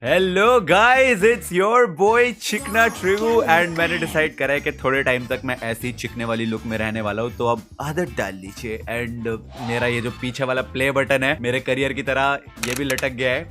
Hello guys, it's your boy चिकना ट्रिगू and मैंने decide करा है कि थोड़े टाइम तक मैं ऐसी चिकने वाली लुक में रहने वाला हूँ, तो अब आदत डाल लीजिए। एंड मेरा ये जो पीछे वाला प्ले बटन है मेरे करियर की तरह ये भी लटक गया है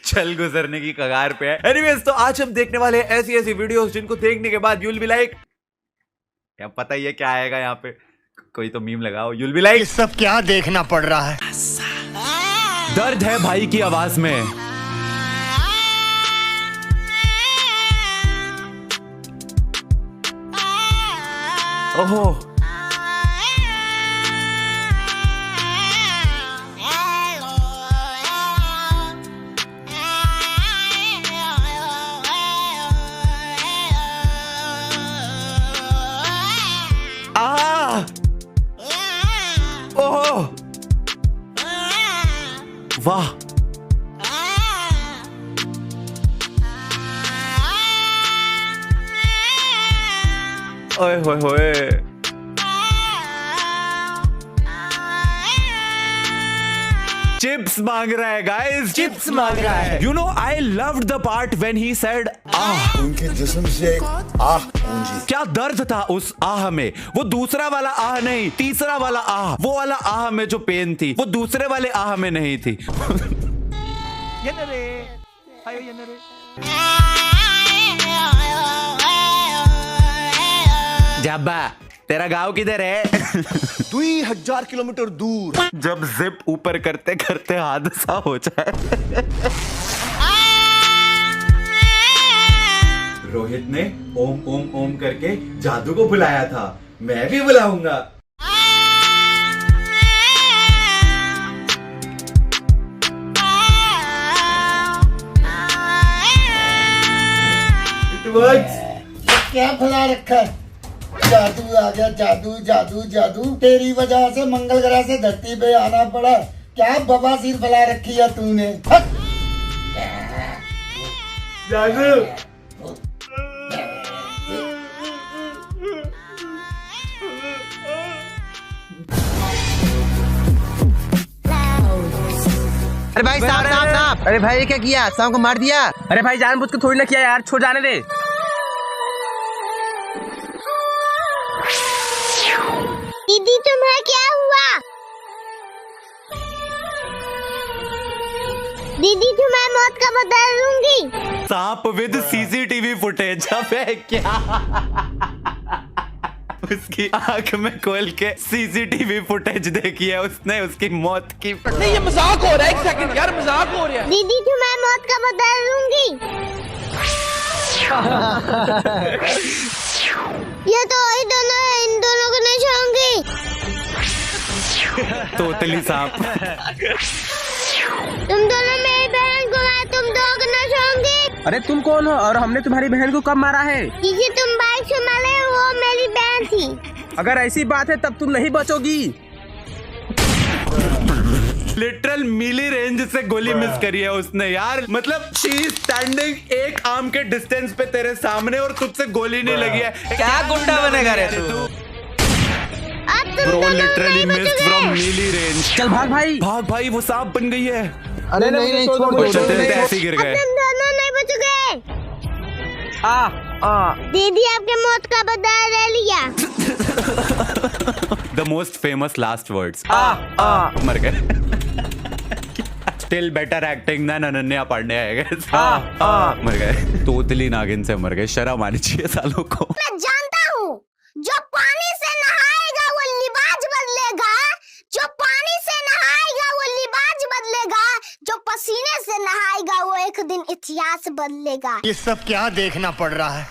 चल गुजरने की कगार पे है। एनीवेज, तो आज हम देखने वाले हैं ऐसी ऐसी वीडियोस जिनको देखने के बाद यूल बी लाइक, क्या पता ही है क्या आएगा यहाँ पे, कोई तो मीम लगाओ। यूल बी लाइक, सब क्या देखना पड़ रहा है। दर्द है भाई की आवाज में। ओहो, ओहो, वाह, ओए होए होए, चिप्स मांग रहा है गाइस, चिप्स मांग रहा है। You know, I loved the part when he said ah. उनके जिस्म से आह गूंजी। क्या दर्द था उस आह में। वो दूसरा वाला आह नहीं, तीसरा वाला आह। वो वाला आह में जो पेन थी वो दूसरे वाले आह में नहीं थी जब्बा, तेरा गांव किधर है 2000 किलोमीटर दूर। जब जिप ऊपर करते करते हादसा हो जाए। रोहित ने ओम ओम ओम करके जादू को बुलाया था, मैं भी बुलाऊंगा। It works. क्या फैला रखा है। जादू आ गया, जादू जादू जादू। तेरी वजह से मंगल ग्रह से धरती पे आना पड़ा। क्या बवासीर फैला रखी है तूने। जादू, अरे भाई साहब साहब साहब, अरे भाई ये क्या किया, शाम को मार दिया। अरे भाई जानबूझ के थोड़ी ना किया यार, छोड़ जाने दे। दीदी तुम्हें क्या हुआ? दीदी तुम्हें मौत का बदला दूंगी। सांप विद सीसीटीवी फुटेज। अबे क्या उसकी आंख में खोल के सीसीटीवी फुटेज देखी है उसने उसकी मौत की। नहीं ये मजाक हो रहा है, एक सेकंड यार, मजाक हो रहा है। दीदी तुम्हें मौत का बदला दूंगी। ये तो वही दोनों है, इन दोनों को नहीं छोड़ूंगी। तोतली सांप। तुम दोनों मेरी बहन को मारा, तुम दोनों को नहीं छोड़ूंगी। अरे तुम कौन हो और हमने तुम्हारी बहन को कब मारा है? जिसे तुम बाइक से मारे वो मेरी बहन थी। अगर ऐसी बात है तब तुम नहीं बचोगी। लिटरल मिली रेंज से गोली मिस करी है उसने यार। मतलब शी इज स्टैंडिंग एक आर्म के डिस्टेंस पे तेरे सामने और तुझसे गोली नहीं लगी है। क्या गुंडा बनेगा रे तू। अब तुम ब्रो दोनों लिटरली नहीं मिस्ड फ्रॉम बचोगे। मिली रेंज। चल भाग भाई। भाग भाई, वो सांप बन गई है। अरे नहीं नहीं, छोड़ वो दो, चलते चलते ऐसे ही गिर गए। तुम दोनों नहीं बचोगे। दीदी आपके मौत का बदला ले लिया। The most famous last words. मर गए। Still better acting than Ananya Panday आएगा। मर गए, तोतली नागिन से मर गए। शर्म आनी चाहिए सालों को। मैं जानता हूँ जो पानी से नहाएगा वो लिबाज बदलेगा, जो पानी से नहाएगा वो लिबाज बदलेगा, जो पसीने से नहाएगा वो एक दिन इतिहास बदलेगा। ये सब क्या देखना पड़ रहा है।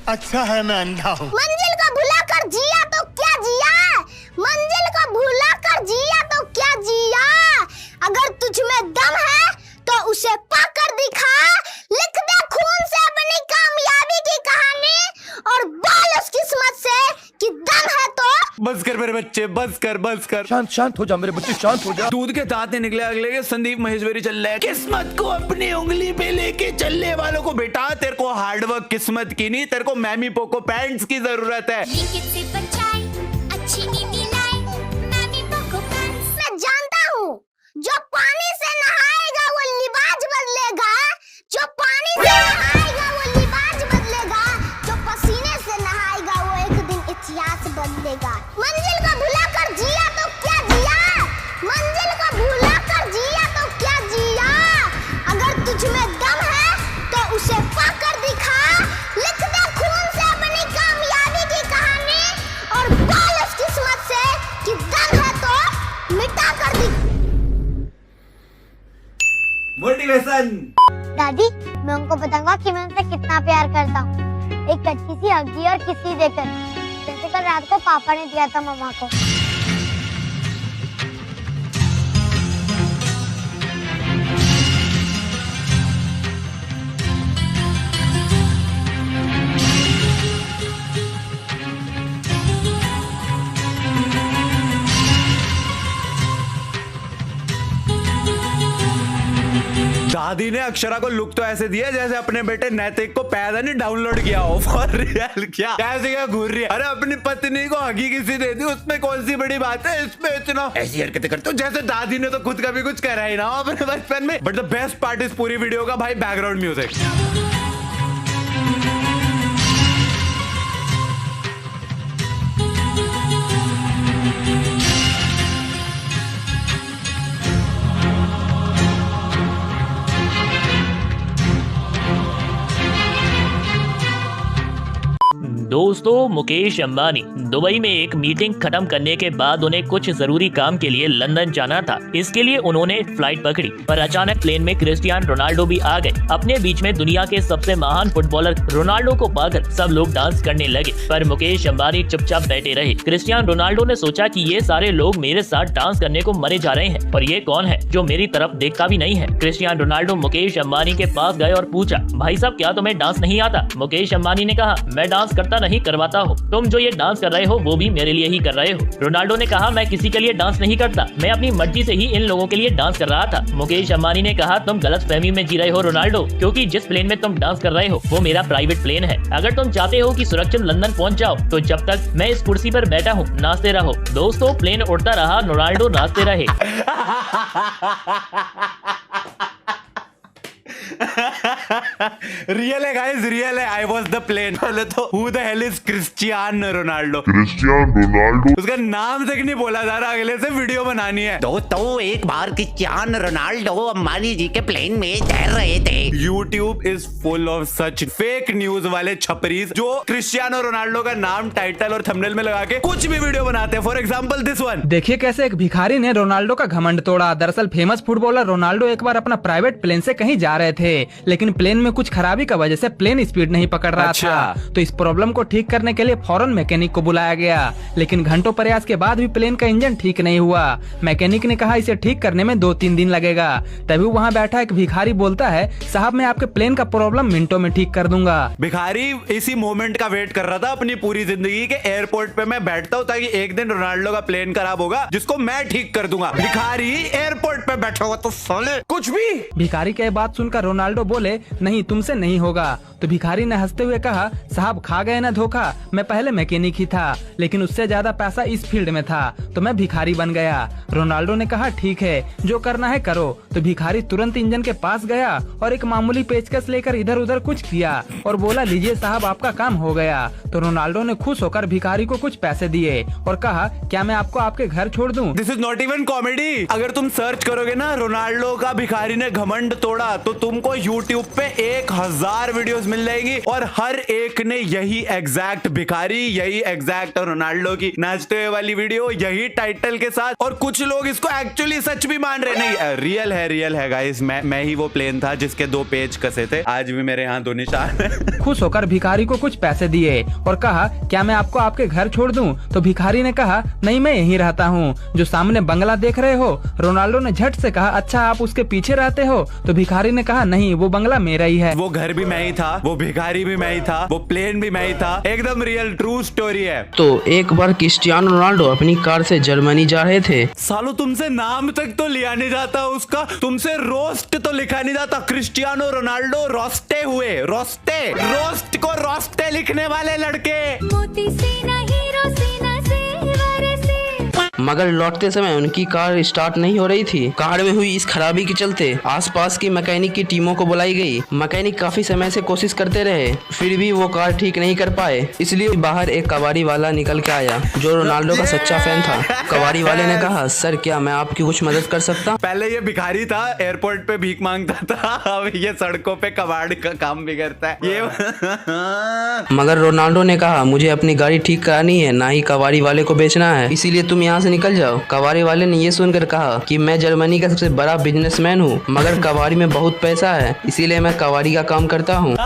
अच्छा है मैं अंधा हूँ। मंजिल को भुला कर जिया तो क्या जिया, मंजिल को भुला कर जिया तो क्या जिया। अगर तुझ में दम है तो उसे पाकर दिखा, लिख दे खून से अपनी कामयाबी की कहानी और बोल उस किस्मत से कि दम है तो। बस कर मेरे बच्चे, बस कर बस कर। शांत हो जा मेरे बच्चे, शांत हो जा। दूध के दांत नहीं निकले अगले के। संदीप महेश्वरी चल रहा है। किस्मत को अपनी उंगली पे लेके चलने वालों को बेटा, तेरे को हार्डवर्क किस्मत की नहीं, तेरे को मैमी पोको पैंट्स की जरूरत है। मैं जानता हूँ जो पानी से नहाएगा वो लिबाज बदलेगा, लेसन। दादी, मैं उनको बताऊंगा कि मैं उनसे कितना प्यार करता हूँ, एक अच्छी सी हगी और किसी देकर, जैसे कल रात को पापा ने दिया था मम्मा को। दादी ने अक्षरा को लुक तो ऐसे दिया जैसे अपने बेटे नैतिक को पैदा नहीं डाउनलोड किया हो। फॉर रियल क्या कैसे क्या घूर रही है। अरे अपनी पत्नी को हगी किसी दे दी, उसमें कौन सी बड़ी बात है। इसमें इतना ऐसी हरकतें करते हो जैसे दादी ने तो खुद कभी कुछ करा ही ना हो अपने बचपन में। बट द बेस्ट पार्ट इस पूरी वीडियो का भाई बैकग्राउंड म्यूजिक। दोस्तों, मुकेश अंबानी दुबई में एक मीटिंग खत्म करने के बाद उन्हें कुछ जरूरी काम के लिए लंदन जाना था। इसके लिए उन्होंने फ्लाइट पकड़ी, पर अचानक प्लेन में क्रिस्टियानो रोनाल्डो भी आ गए। अपने बीच में दुनिया के सबसे महान फुटबॉलर रोनाल्डो को पाकर सब लोग डांस करने लगे, पर मुकेश अंबानी चुपचाप बैठे रहे। क्रिस्टियानो रोनाल्डो ने सोचा कि ये सारे लोग मेरे साथ डांस करने को मरे जा रहे हैं, पर ये कौन है जो मेरी तरफ देखता भी नहीं है। क्रिस्टियानो रोनाल्डो मुकेश अंबानी के पास गए और पूछा, भाई साहब क्या तुम्हें डांस नहीं आता? मुकेश अंबानी ने कहा, मैं डांस करता नहीं, करवाता हूँ। तुम जो ये डांस कर रहे हो वो भी मेरे लिए ही कर रहे हो। रोनाल्डो ने कहा, मैं किसी के लिए डांस नहीं करता, मैं अपनी मर्जी से ही इन लोगों के लिए डांस कर रहा था। मुकेश अंबानी ने कहा, तुम गलतफहमी में जी रहे हो रोनाल्डो, क्योंकि जिस प्लेन में तुम डांस कर रहे हो वो मेरा प्राइवेट प्लेन है। अगर तुम चाहते हो कि सुरक्षित लंदन पहुंच जाओ तो जब तक मैं इस कुर्सी पर बैठा हूँ नाचते रहो। दोस्तों, प्लेन उड़ता रहा, रोनाल्डो नाचते रहे। रियल है गाइस, रियल है। I was the plane. पहले तो who the hell is Cristiano Ronaldo? उसका नाम तक नहीं बोला जा रहा। अगले से वीडियो बनानी है। तो एक बार क्रिस्टियानो रोनाल्डो अंबानी जी के प्लेन में तैर रहे थे। YouTube is full of such fake news वाले छपरीज जो क्रिस्टियानो रोनाल्डो का नाम टाइटल और थंबनेल में लगा के कुछ भी वीडियो बनाते हैं। For example this one. देखिए कैसे एक भिखारी ने रोनाल्डो का घमंड तोड़ा। दरअसल फेमस फुटबॉलर रोनाल्डो एक बार अपना प्राइवेट प्लेन से कहीं जा रहे थे, लेकिन प्लेन में कुछ खराबी का वजह से प्लेन स्पीड नहीं पकड़ रहा था। तो इस प्रॉब्लम को ठीक करने के लिए फौरन मैकेनिक को बुलाया गया, लेकिन घंटों प्रयास के बाद भी प्लेन का इंजन ठीक नहीं हुआ। मैकेनिक ने कहा इसे ठीक करने में 2-3 दिन लगेगा। तभी वहाँ बैठा एक भिखारी बोलता है, साहब मैं आपके प्लेन का प्रॉब्लम मिनटों में ठीक कर दूंगा। भिखारी इसी मोमेंट का वेट कर रहा था अपनी पूरी जिंदगी के। एयरपोर्ट पे मैं बैठता हूँ ताकि एक दिन रोनाल्डो का प्लेन खराब होगा जिसको मैं ठीक कर दूंगा। भिखारी एयरपोर्ट पे बैठा हुआ तो साले कुछ भी। भिखारी की बात सुनकर रोनाल्डो बोले, नहीं तुमसे नहीं होगा। तो भिखारी ने हंसते हुए कहा, साहब खा गए ना धोखा, मैं पहले मैकेनिक ही था, लेकिन उससे ज्यादा पैसा इस फील्ड में था तो मैं भिखारी बन गया। रोनाल्डो ने कहा, ठीक है जो करना है करो। तो भिखारी तुरंत इंजन के पास गया और एक मामूली पेचकस लेकर इधर उधर कुछ किया और बोला, लीजिए साहब आपका काम हो गया। तो रोनाल्डो ने खुश होकर भिखारी को कुछ पैसे दिए और कहा, क्या मैं आपको आपके घर छोड़ दूं? This is not even comedy. अगर तुम सर्च करोगे ना रोनाल्डो का भिखारी ने घमंड तोड़ा तो तुमको YouTube पे 1000 वीडियोस मिल जाएंगी और हर एक ने यही एग्जैक्ट भिखारी, यही एग्जैक्ट रोनाल्डो की नाचते हुए वाली वीडियो, यही टाइटल के साथ। और कुछ लोग इसको एक्चुअली सच भी मान रहे। नहीं, रियल है गाइस। मैं ही वो प्लेन था जिसके 2 पेज कसे थे। आज भी मेरे यहाँ 2 निशान है। खुश होकर भिखारी को कुछ पैसे दिए और कहा, क्या मैं आपको आपके घर छोड़ दूं? तो भिखारी ने कहा, नहीं मैं यहीं रहता हूँ, जो सामने बंगला देख रहे हो। रोनाल्डो ने झट से कहा, अच्छा आप उसके पीछे रहते हो? तो भिखारी ने कहा, नहीं वो बंगला मेरा ही है। वो घर भी मैं ही था, वो भिखारी भी मैं ही था, वो प्लेन भी मैं ही था। एकदम रियल ट्रू स्टोरी है। तो एक बार क्रिस्टियानो रोनाल्डो अपनी कार से जर्मनी जा रहे थे। सालो तुमसे नाम तक तो लिया नहीं जाता उसका, तुमसे रोस्ट तो लिखा नहीं जाता। क्रिस्टियानो रोनाल्डो रोस्टे हुए। रोस्टे, रोस्ट को रोस्टे लिखने वाले लड़के। मोती सीना हीरो सीना से वरसे। मगर लौटते समय उनकी कार स्टार्ट नहीं हो रही थी। कार में हुई इस खराबी के चलते आसपास की मैकेनिक की टीमों को बुलाई गई। मैकेनिक काफी समय से कोशिश करते रहे, फिर भी वो कार ठीक नहीं कर पाए। इसलिए बाहर एक कबाड़ी वाला निकल के आया जो रोनाल्डो का सच्चा फैन था। कबाड़ी वाले ने कहा, सर क्या मैं आपकी कुछ मदद कर सकता? पहले ये भिखारी था, एयरपोर्ट पे भीख मांगता था, अब ये सड़कों पे कबाड़ी का काम भी करता है ये। मगर रोनाल्डो ने कहा, मुझे अपनी गाड़ी ठीक करानी है, ना ही कबाड़ी वाले को बेचना है, इसीलिए तुम यहाँ से निकल जाओ। कबाड़ी वाले ने ये सुनकर कहा कि मैं जर्मनी का सबसे बड़ा बिजनेसमैन हूँ, मगर कबाड़ी में बहुत पैसा है, इसीलिए मैं कबाड़ी का काम करता हूँ।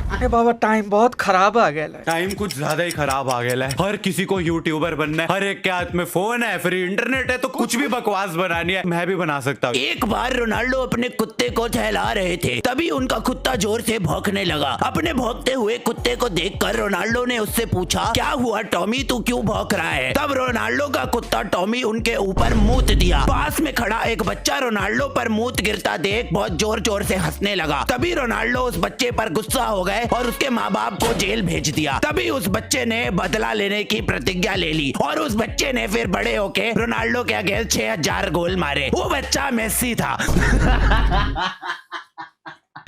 अरे बाबा टाइम बहुत खराब आ गया। टाइम कुछ ज्यादा ही खराब आ गया है। हर किसी को यूट्यूबर बनना है, हर एक के हाथ में फोन है, फ्री इंटरनेट है, तो कुछ भी बकवास बनानी है मैं भी बना सकता हूँ। एक बार रोनाल्डो अपने कुत्ते को टहला रहे थे, तभी उनका कुत्ता जोर से भौंकने लगा। अपने भौंकते हुए कुत्ते को देखकर रोनाल्डो ने उससे पूछा, क्या हुआ टॉमी, तू क्यों भौंक रहा है? तब रोनाल्डो का कुत्ता टॉमी उनके ऊपर मूत दिया। पास में खड़ा एक बच्चा रोनाल्डो पर मूत गिरता देख बहुत जोर जोर से हंसने लगा। तभी रोनाल्डो उस बच्चे पर गुस्सा हो गए और उसके माँ बाप को जेल भेज दिया। तभी उस बच्चे ने बदला लेने की प्रतिज्ञा ले ली और उस बच्चे ने फिर बड़े होके रोनाल्डो के अगेंस्ट 6000 गोल मारे। वो बच्चा मेसी था।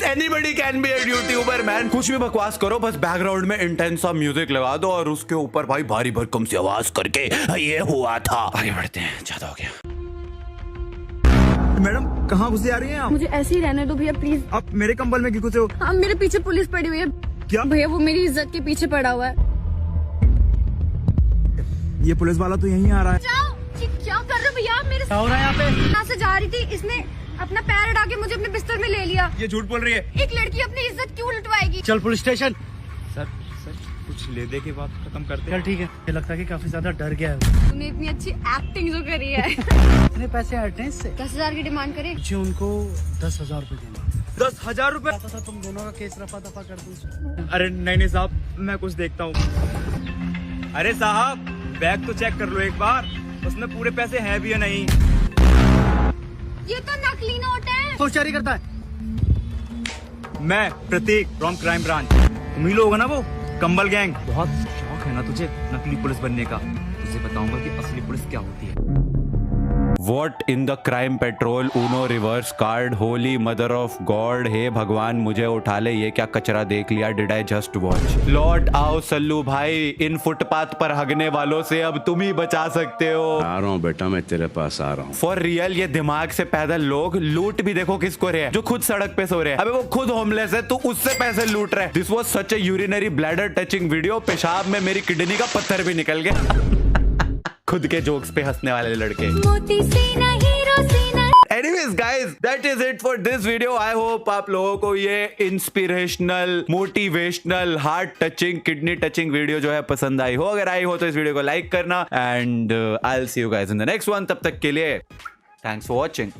Anybody can be a YouTuber man। कुछ भी बकवास करो, बस बैकग्राउंड में इंटेंस सा म्यूजिक लगा दो और उसके ऊपर भाई भारी भरकम सी आवाज करके ये हुआ था। आगे बढ़ते हैं, ज्यादा हो गया। मैडम कहाँ घुसे आ रही हैं आप? मुझे ऐसे ही रहने दो भैया प्लीज। आप मेरे कंबल में क्यों घुसे हो? हाँ मेरे पीछे पुलिस पड़ी हुई है। क्या भैया वो मेरी इज्जत के पीछे पड़ा हुआ है। ये पुलिस वाला तो यहीं आ रहा है। क्या कर रहे हो भैया? मेरे क्या हो रहा है यहाँ पे? यहाँ से जा रही थी, इसने अपना पैर अड़ा के मुझे अपने बिस्तर में ले लिया। ये झूठ बोल रही है। एक लड़की अपनी इज्जत क्यों लुटवाएगी? चल पुलिस स्टेशन। सर कुछ ले दे के बात खत्म करते हैं। चल ठीक है। ये लगता है कि काफी ज्यादा डर गया है। तूने इतनी अच्छी एक्टिंग जो करी है। कितने पैसे आए थे इससे? 10,000 की डिमांड करे। मुझे उनको 10,000 रूपए देना। 10,000 रूपए? था तुम दोनों का केस रफा दफा कर दूं। अरे नहीं साहब, मैं कुछ देखता हूँ। अरे साहब बैग तो चेक कर लो एक बार, उसमें पूरे पैसे हैं भी या नहीं। ये तो नकली नोट है। कौन जारी करता है? मैं प्रतीक फ्रॉम क्राइम ब्रांच। तुम ही लोग हो ना वो कंबल गैंग? बहुत शौक है ना तुझे नकली पुलिस बनने का? तुझे बताऊंगा कि असली पुलिस क्या होती है। What in the crime petrol Uno reverse card? Holy mother of God! हे भगवान मुझे उठा ले, ये क्या कचरा देख लिया? Did I just watch? लौट आओ सल्लू भाई, इन फुटपाथ पर हगने वालों से अब तुम ही बचा सकते हो। आ रहा हूँ बेटा, मैं तेरे पास आ रहा हूँ। फॉर रियल ये दिमाग से पैदा लोग लूट भी देखो किसको रहे हैं, जो खुद सड़क पे सो रहे हैं। अबे वो खुद होमलेस है, तू उससे पैसे लूट रहे। This was such A urinary bladder touching video. पेशाब में मेरी किडनी का पत्थर भी निकल गया। खुद के जोक्स पे हंसने वाले लड़के। Anyways guys, that is it for this video. I hope आप लोगों को ये inspirational, motivational, heart touching, kidney touching video जो है पसंद आई हो। अगर आई हो तो इस वीडियो को लाइक करना and I will see you guys in the next one. तब तक के लिए थैंक्स फॉर वॉचिंग।